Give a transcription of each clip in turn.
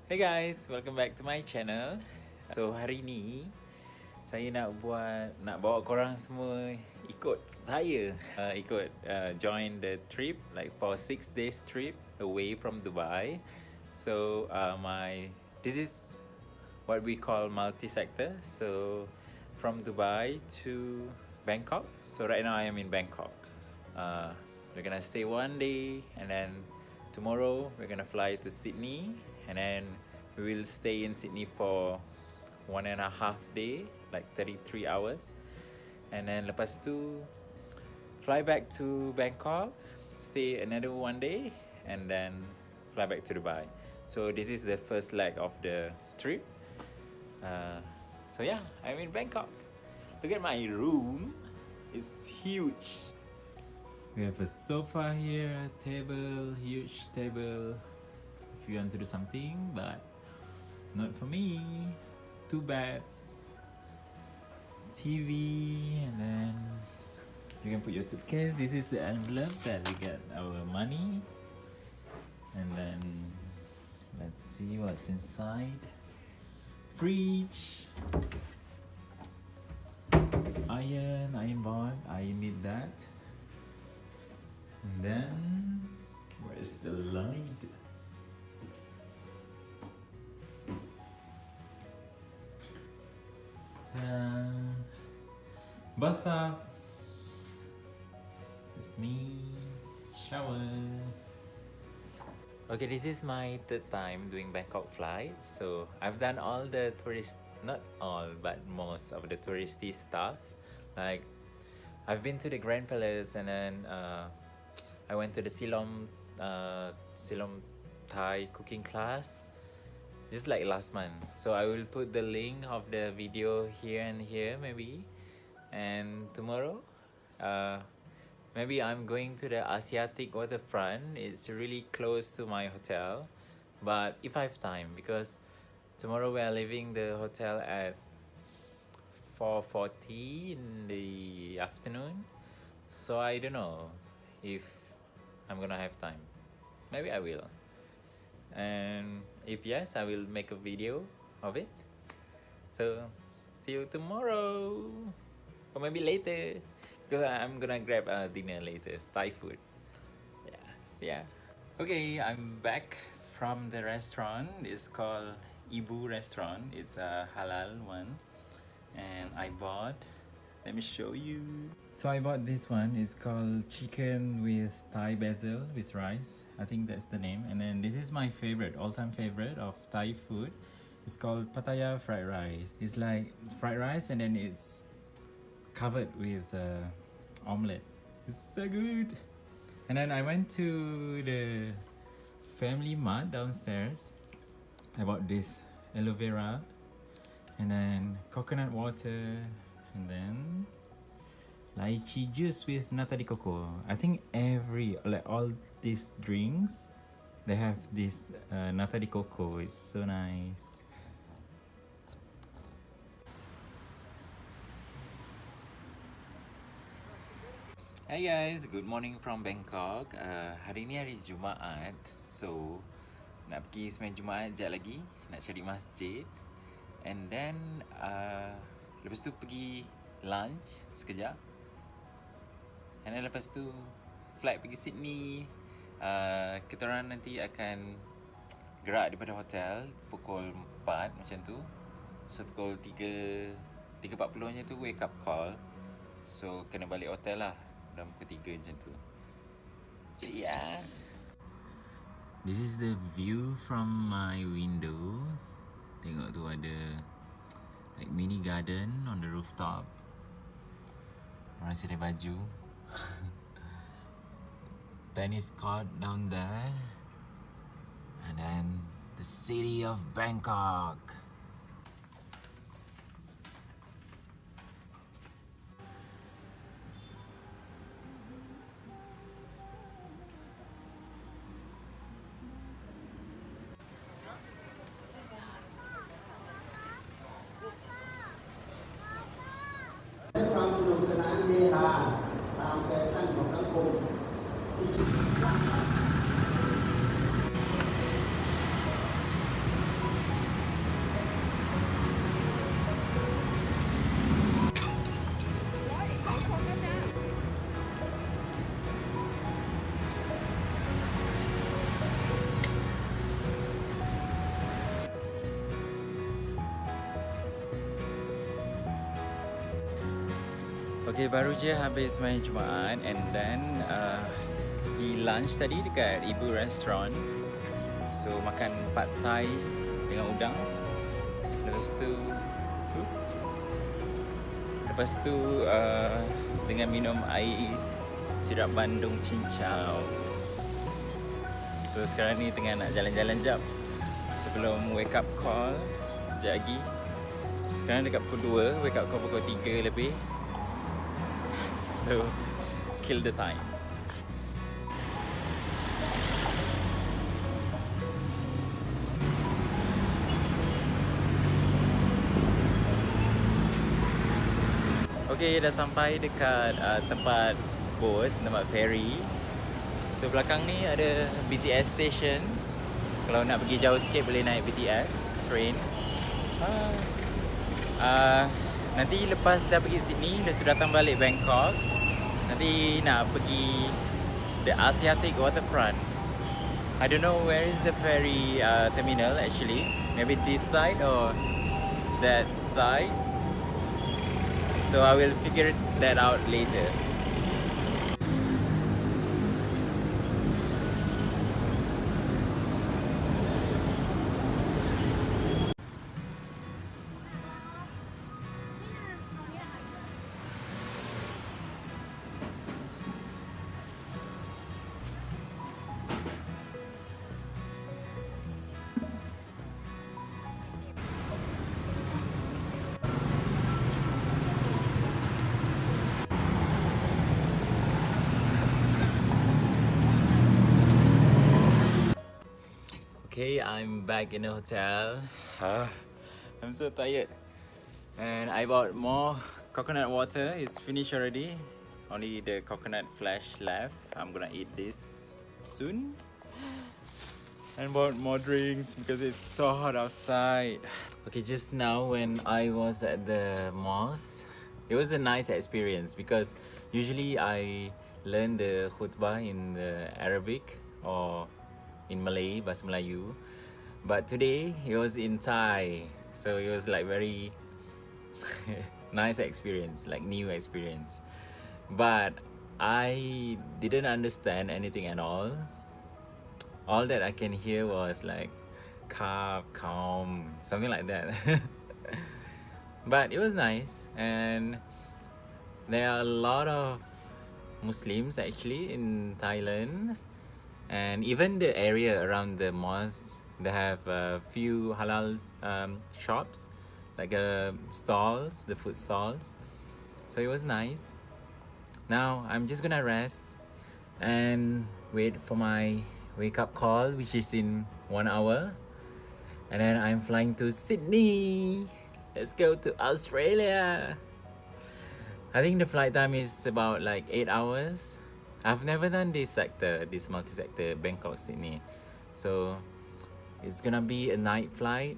Hey guys, welcome back to my channel. So hari ni saya nak bawa korang semua ikut saya, join the trip like for 6 days trip away from Dubai. So this is what we call multisector. So from Dubai to Bangkok. So right now I am in Bangkok. We're gonna stay one day and then tomorrow we're gonna fly to Sydney and then we will stay in Sydney for 1.5 day, like 33 hours, and then lepas tu fly back to Bangkok, stay another 1 day, and then fly back to Dubai. So this is the first leg of the trip. So yeah, I'm in Bangkok. Look at my room, it's huge. We have a sofa here, table, huge table if you want to do something, but not for me. 2 beds, TV, and then you can put your suitcase. This is the envelope that we get our money, and then let's see what's inside. Fridge, iron board, I need that. And then where's the light? Bathtub. It's me. Shower. Okay, this is my 3rd time doing Bangkok flight. So I've done all the not all, but most of the touristy stuff. Like I've been to the Grand Palace, and then I went to the Silom Thai cooking class just like last month. So I will put the link of the video here and here maybe. And tomorrow maybe I'm going to the Asiatic waterfront. It's really close to my hotel, but if I have time, because tomorrow we are leaving the hotel at 4:40 in the afternoon. So I don't know if I'm gonna have time. Maybe I will. And if yes, I will make a video of it. So see you tomorrow, or maybe later, because I'm gonna grab a dinner later, Thai food. Yeah. Okay, I'm back from the restaurant. It's called Ibu restaurant. It's a halal one, and I bought, let me show you. So I bought this one. It's called chicken with Thai basil with rice. I think that's the name. And then this is my favorite, all-time favorite of Thai food. It's called Pattaya fried rice. It's like fried rice and then it's covered with omelette. It's so good. And then I went to the Family Mart downstairs. I bought this aloe vera and then coconut water, and then lychee juice with nata de coco. I think all these drinks, they have this nata de coco. It's so nice. Hi guys, good morning from Bangkok. Hari ni hari Jumaat, so nak pergi sembang Jumaat sekejap lagi, nak cari masjid, and then lepas tu pergi lunch sekejap, and then lepas tu flight pergi Sydney. Kita orang nanti akan gerak daripada hotel pukul 4 macam tu. So pukul 3.40 macam tu wake up call. So kena balik hotel lah dalam pukul 3 macam tu. So yeah, this is the view from my window. Tengok tu ada like mini garden on the rooftop. Orang sedia baju. Tennis court down there. And then the city of Bangkok. Okay, baru je habis main Jumaat and then pergi lunch tadi dekat ibu restaurant. So makan pad thai dengan udang. Lepas tu dengan minum air sirap bandung cincau. So sekarang ni tengah nak jalan-jalan jap sebelum wake up call sekejap lagi. Sekarang dekat pukul 2, wake up call pukul 3 lebih. So kill the time. Okay, dah sampai dekat tempat boat, tempat ferry. So belakang ni ada BTS station. So, kalau nak pergi jauh sikit boleh naik BTS train. Nanti lepas dah pergi Sydney, lepas tu datang balik Bangkok, nanti nak pergi the Asiatic waterfront. I don't know where is the ferry terminal actually. Maybe this side or that side. So I will figure that out later. Okay, I'm back in the hotel. I'm so tired. And I bought more coconut water. It's finished already. Only the coconut flesh left. I'm gonna eat this soon. And bought more drinks because it's so hot outside. Okay, just now when I was at the mosque, it was a nice experience because usually I learn the khutbah in the Arabic or in Malay, bahasa Melayu. But today it was in Thai. So it was like very nice experience, like new experience. But I didn't understand anything at all. All that I can hear was like calm, something like that. But it was nice, and there are a lot of Muslims actually in Thailand, and even the area around the mosque, they have a few halal shops, like stalls, the food stalls. So it was nice. Now I'm just gonna rest and wait for my wake up call, which is in 1 hour, and then I'm flying to Sydney. Let's go to Australia. I think the flight time is about like 8 hours. I've never done this sector, this multi-sector Bangkok-Sydney. So it's gonna be a night flight,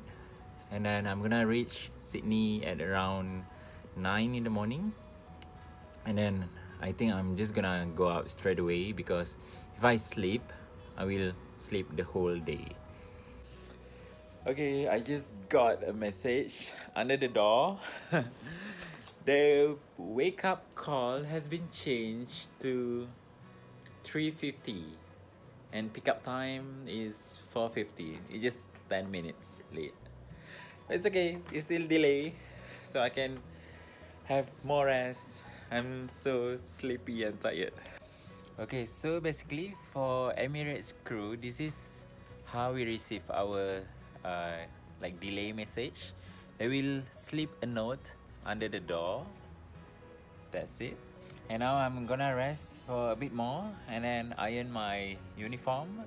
and then I'm gonna reach Sydney at around 9 in the morning. And then I think I'm just gonna go out straight away because if I sleep, I will sleep the whole day. Okay, I just got a message under the door. The wake up call has been changed to 3:50 and pickup time is 4:50. It's just 10 minutes late. It's okay, it's still delay, so I can have more rest. I'm so sleepy and tired. Okay, so basically for Emirates crew, this is how we receive our like delay message. They will slip a note under the door. That's it. And now I'm gonna rest for a bit more and then iron my uniform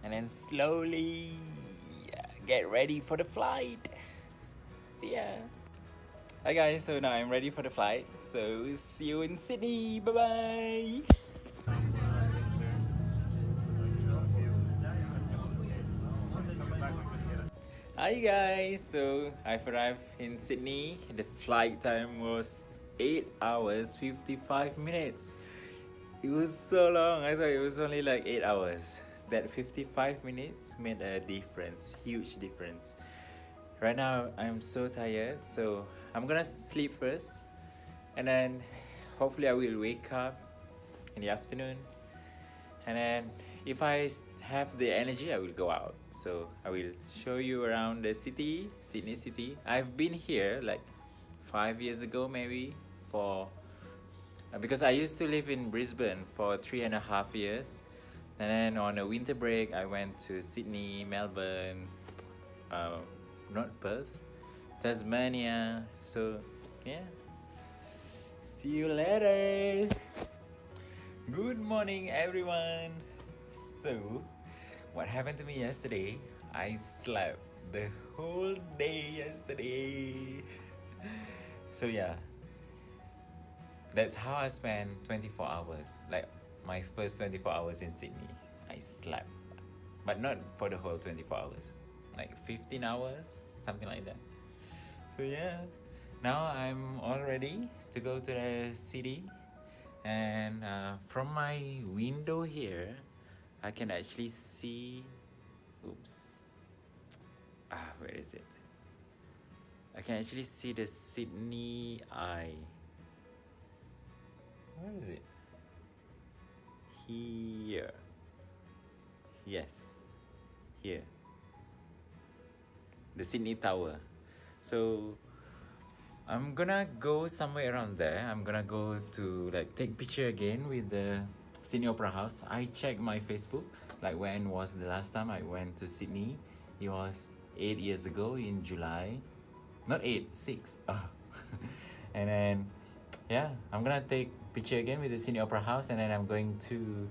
and then slowly get ready for the flight. See ya. Hi guys, so now I'm ready for the flight. So see you in Sydney. Bye bye. Hi guys, so I've arrived in Sydney. The flight time was 8 hours 55 minutes. It was so long. I thought it was only like 8 hours. That 55 minutes made a difference, huge difference. Right now I'm so tired, so I'm gonna sleep first and then hopefully I will wake up in the afternoon, and then if I have the energy I will go out. So I will show you around the city, Sydney city. I've been here like 5 years ago maybe, for because I used to live in Brisbane for 3.5 years, and then on a winter break I went to Sydney, Melbourne, not Perth, Tasmania. So yeah, see you later. Good morning everyone. So what happened to me yesterday, I slept the whole day yesterday. So yeah, that's how I spent 24 hours. Like my first 24 hours in Sydney, I slept, but not for the whole 24 hours, like 15 hours, something like that. So yeah, now I'm all ready to go to the city, and from my window here I can actually see, oops, where is it? I can actually see the Sydney Eye. Where is it? Here. Yes, here. The Sydney Tower. So I'm gonna go somewhere around there. I'm gonna go to like take picture again with the Sydney Opera House. I checked my Facebook, like when was the last time I went to Sydney. It was 8 years ago in July. Not 8, 6. Oh. And then yeah, I'm gonna take picture again with the Sydney Opera House, and then I'm going to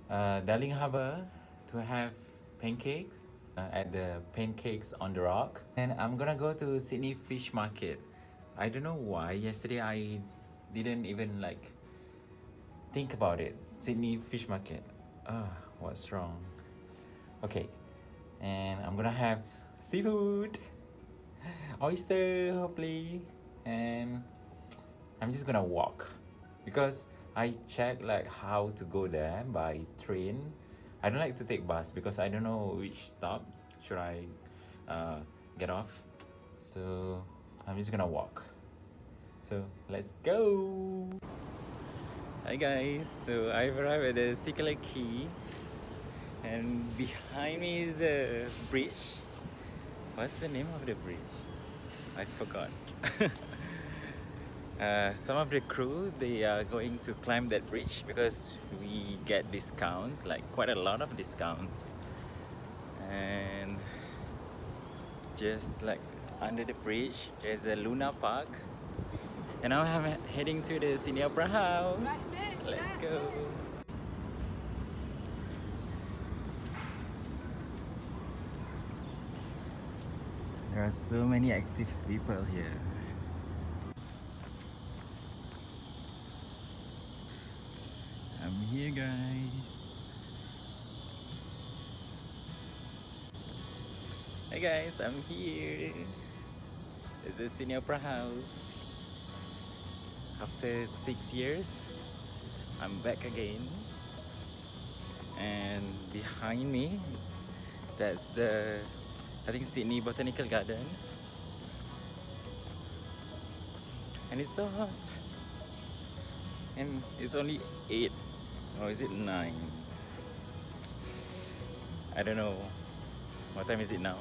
Darling Harbour to have pancakes at the Pancakes on the Rock. And I'm gonna go to Sydney Fish Market. I don't know why yesterday I didn't even like think about it. Sydney Fish Market. What's wrong? Okay, and I'm gonna have seafood, oyster hopefully, and I'm just gonna walk because I checked like how to go there by train. I don't like to take bus because I don't know which stop should I get off. So I'm just gonna walk. So let's go. Hi guys, so I've arrived at the Sikala Quay, and behind me is the bridge. What's the name of the bridge? I forgot. Some of the crew, they are going to climb that bridge because we get discounts, like quite a lot of discounts. And just like under the bridge there's a Luna Park, and now I'm heading to the Sydney Opera House. Let's go. There are so many active people here. I'm here guys. Hey guys, I'm here. It's the Sydney Opera House. After 6 years, I'm back again. And behind me, that's the, I think, Sydney Botanical Garden. And it's so hot. And it's only 8, or is it 9? I don't know. What time is it now?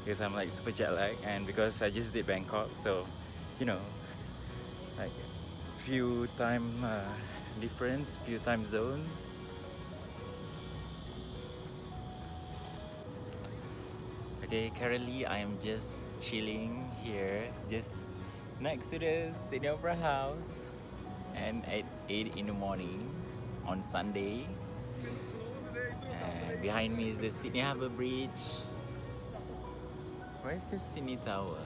Because I'm like super jet lagged, and because I just did Bangkok, so you know, like few time difference, few time zones. Okay, currently I am just chilling here, just next to the Sydney Opera House, and at 8 in the morning on Sunday. And behind me is the Sydney Harbour Bridge. Where's the Sydney Tower?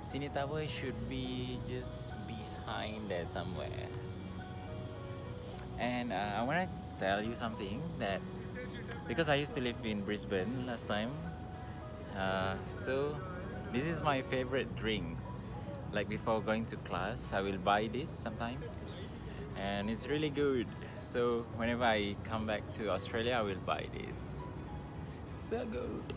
Sydney Tower should be just behind there somewhere. And I want to tell you something, that because I used to live in Brisbane last time, so this is my favorite drinks. Like before going to class, I will buy this sometimes, and it's really good. So whenever I come back to Australia, I will buy this. So good.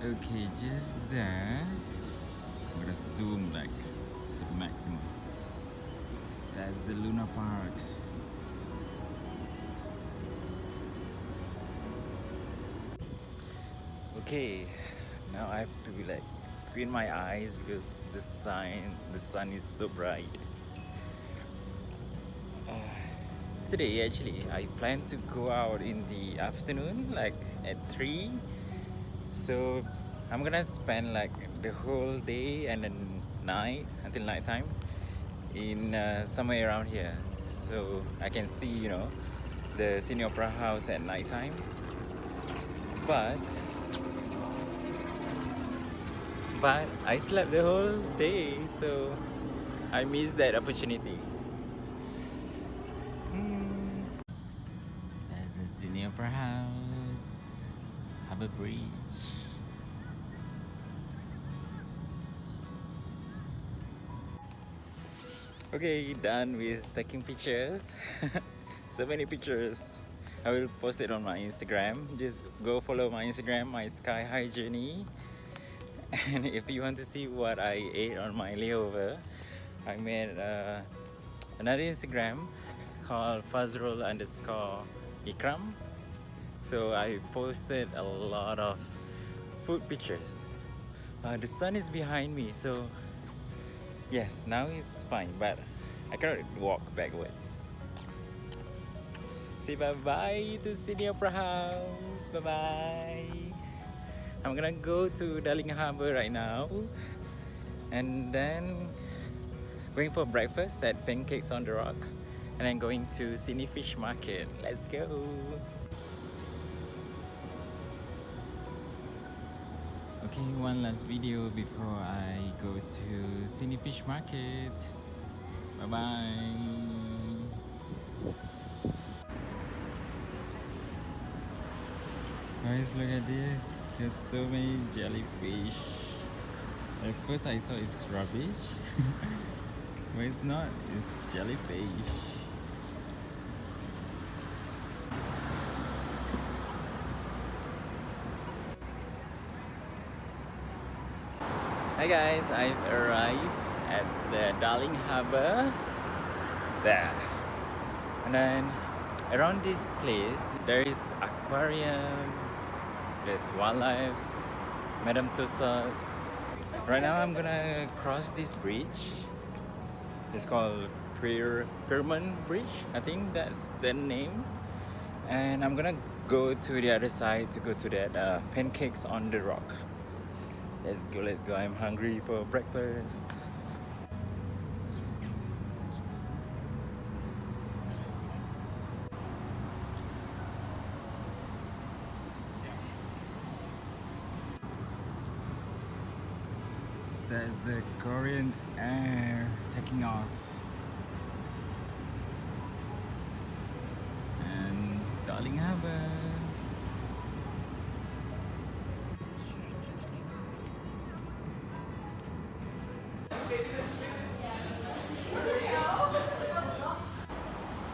Okay, just there. I'm gonna zoom like to the maximum. That's the Luna Park. Okay, now I have to like squint my eyes because the sun is so bright. Today actually I plan to go out in the afternoon, like at 3. So I'm gonna spend like the whole day and then night until nighttime in somewhere around here, so I can see, you know, the Sydney Opera House at nighttime. But I slept the whole day, so I missed that opportunity. There's the Sydney Opera House, Harbour Bridge. Okay, done with taking pictures. So many pictures. I will post it on my Instagram. Just go follow my Instagram, my Sky High Journey. And if you want to see what I ate on my layover, I made another Instagram called Fazrul_Ikram. So I posted a lot of food pictures. The sun is behind me, so yes, now it's fine, but I cannot walk backwards. Say bye-bye to Sydney Opera House. Bye-bye. I'm gonna go to Darling Harbour right now, and then going for breakfast at Pancakes on the Rock, and then going to Sydney Fish Market. Let's go. Okay, one last video before I go to Sydney Fish Market. Bye bye. Guys, look at this. There's so many jellyfish. At first I thought it's rubbish, but it's not. It's jellyfish. Hi guys, I've arrived at the Darling Harbour. There. And then around this place there is aquarium, there's wildlife, Madame Tussauds. Right now I'm gonna cross this bridge. It's called Pyramid Bridge, I think that's the name. And I'm gonna go to the other side to go to that Pancakes on the Rock. Let's go, I'm hungry for breakfast. There's the Korean Air taking off. And Darling Harbour.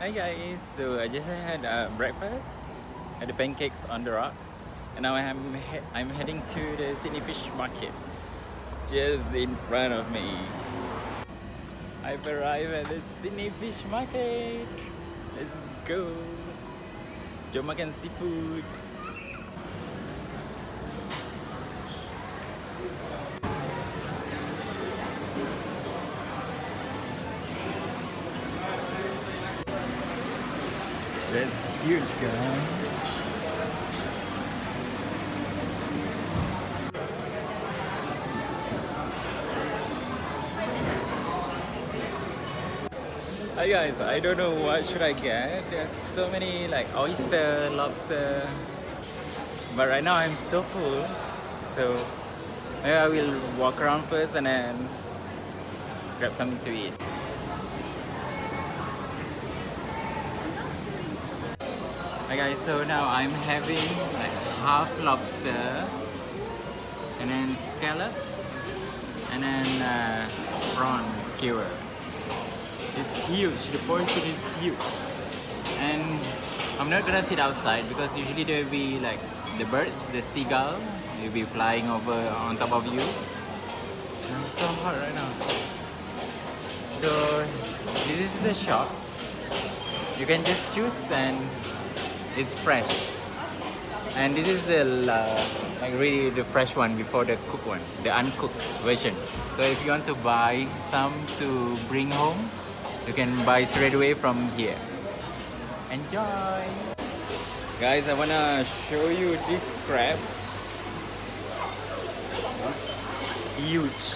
Hi guys, so I just had breakfast at the Pancakes on the Rocks, and now I'm heading to the Sydney Fish Market, just in front of me. I've arrived at the Sydney Fish Market. Let's go. Jom makan seafood. That's huge, guys. Hi guys, I don't know what should I get. There's so many like oyster, lobster, but right now I'm so full, so maybe I will walk around first and then grab something to eat. Hi guys, so now I'm having like half lobster and then scallops and then prawn skewer. It's huge, the portion is huge. And I'm not gonna sit outside because usually there will be like the birds, the seagull It'll be flying over on top of you. And it's so hot right now. So this is the shop. You can just choose and it's fresh. And this is the like really the fresh one before the cooked one, the uncooked version. So if you want to buy some to bring home, you can buy straight away from here. Enjoy! Guys, I wanna show you this crab. Huge.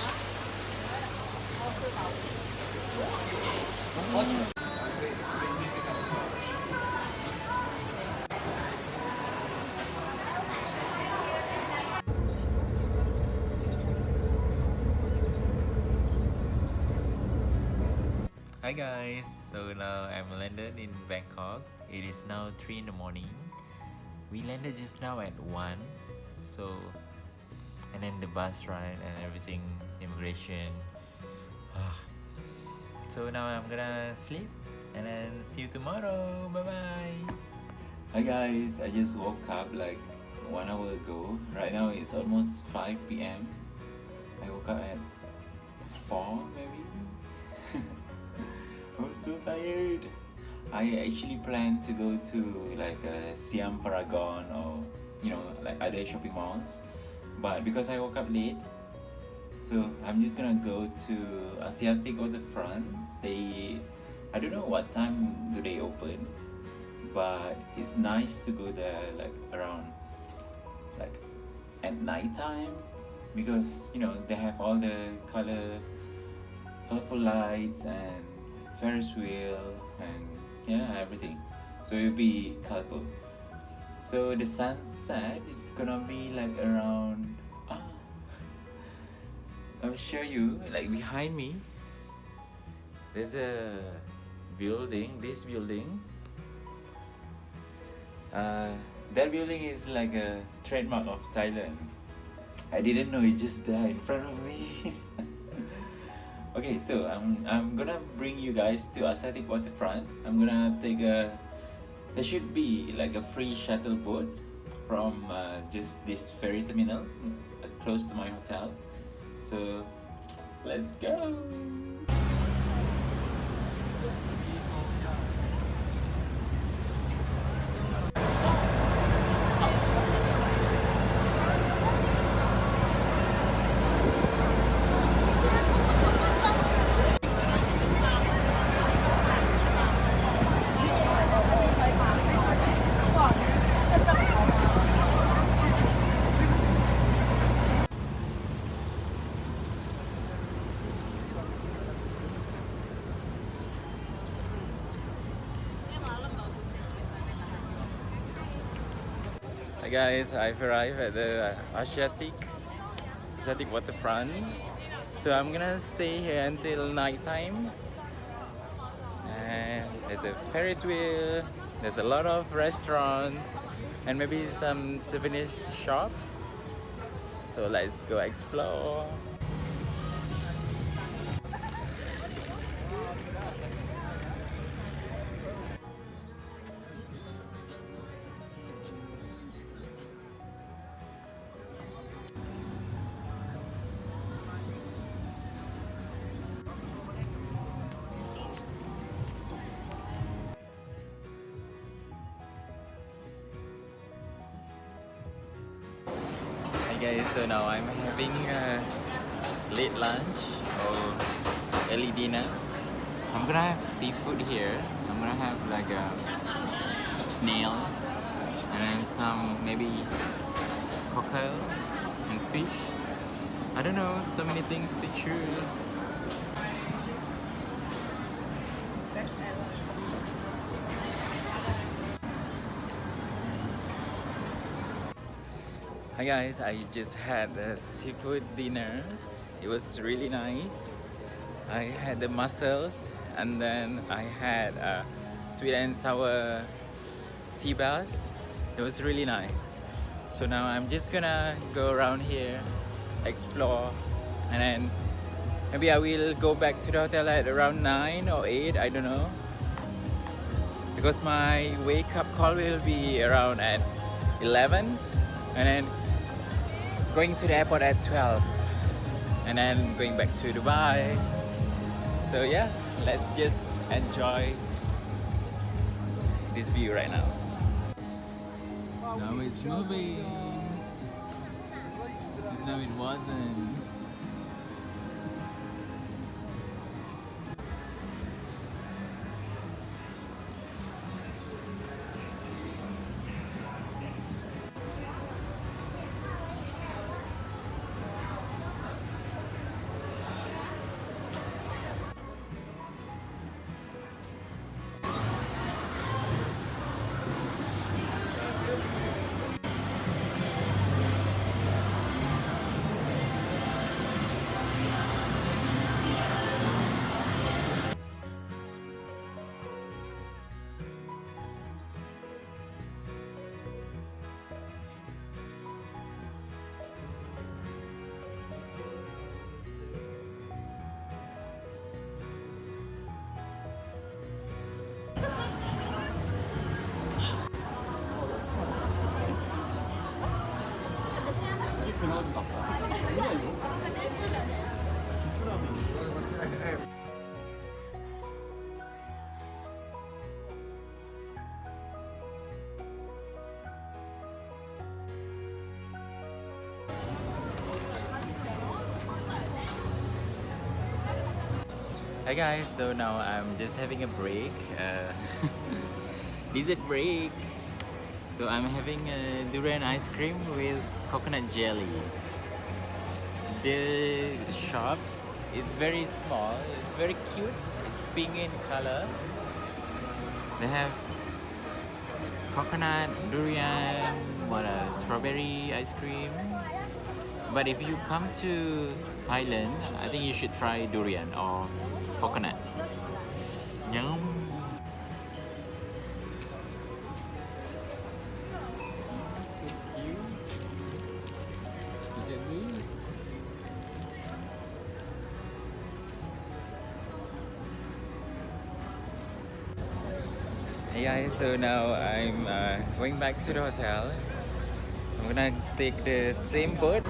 Hi guys, so now I'm landed in Bangkok. It is now 3 in the morning. We landed just now at 1. So, and then the bus ride and everything, immigration. So now I'm gonna sleep and then see you tomorrow. Bye bye. Hi guys, I just woke up like 1 hour ago. Right now it's almost 5 p.m. I woke up at 4 maybe. I'm so tired. I actually planned to go to like Siam Paragon or like other shopping malls, but because I woke up late, so I'm just gonna go to Asiatic Waterfront. I don't know what time do they open, but it's nice to go there like around like at night time, because they have all the colorful lights and Ferris wheel and everything, so it'll be colorful. So the sunset is gonna be like around I'll show you, like behind me there's a building. This building, that building is like a trademark of Thailand. I didn't know it just there in front of me. Okay, so I'm gonna bring you guys to Asiatic Waterfront. I'm gonna take there should be like a free shuttle boat from just this ferry terminal close to my hotel. So let's go. Hi guys, I've arrived at the Asiatic Waterfront. So I'm gonna stay here until night time. And there's a Ferris wheel, there's a lot of restaurants and maybe some souvenir shops. So let's go explore. Guys, so now I'm having a late lunch or early dinner. I'm gonna have seafood here. I'm gonna have like snails and then some maybe cocktail and fish. I don't know, so many things to choose. Hi guys, I just had a seafood dinner. It was really nice. I had the mussels and then I had sweet and sour sea bass. It was really nice. So now I'm just gonna go around here, explore, and then maybe I will go back to the hotel at around 9 or 8, I don't know. Because my wake up call will be around at 11, and then going to the airport at 12 and then going back to Dubai. So yeah, let's just enjoy this view right now. Now it's moving. Just now it wasn't. Hi guys, so now I'm just having a break, dessert break. So I'm having a durian ice cream with coconut jelly. The shop is very small, it's very cute, it's pink in color. They have coconut, durian, strawberry ice cream. But if you come to Thailand, I think you should try durian or coconut. Yum. So cute. Look at this. Hey guys, so now I'm going back to the hotel. I'm gonna take the same boat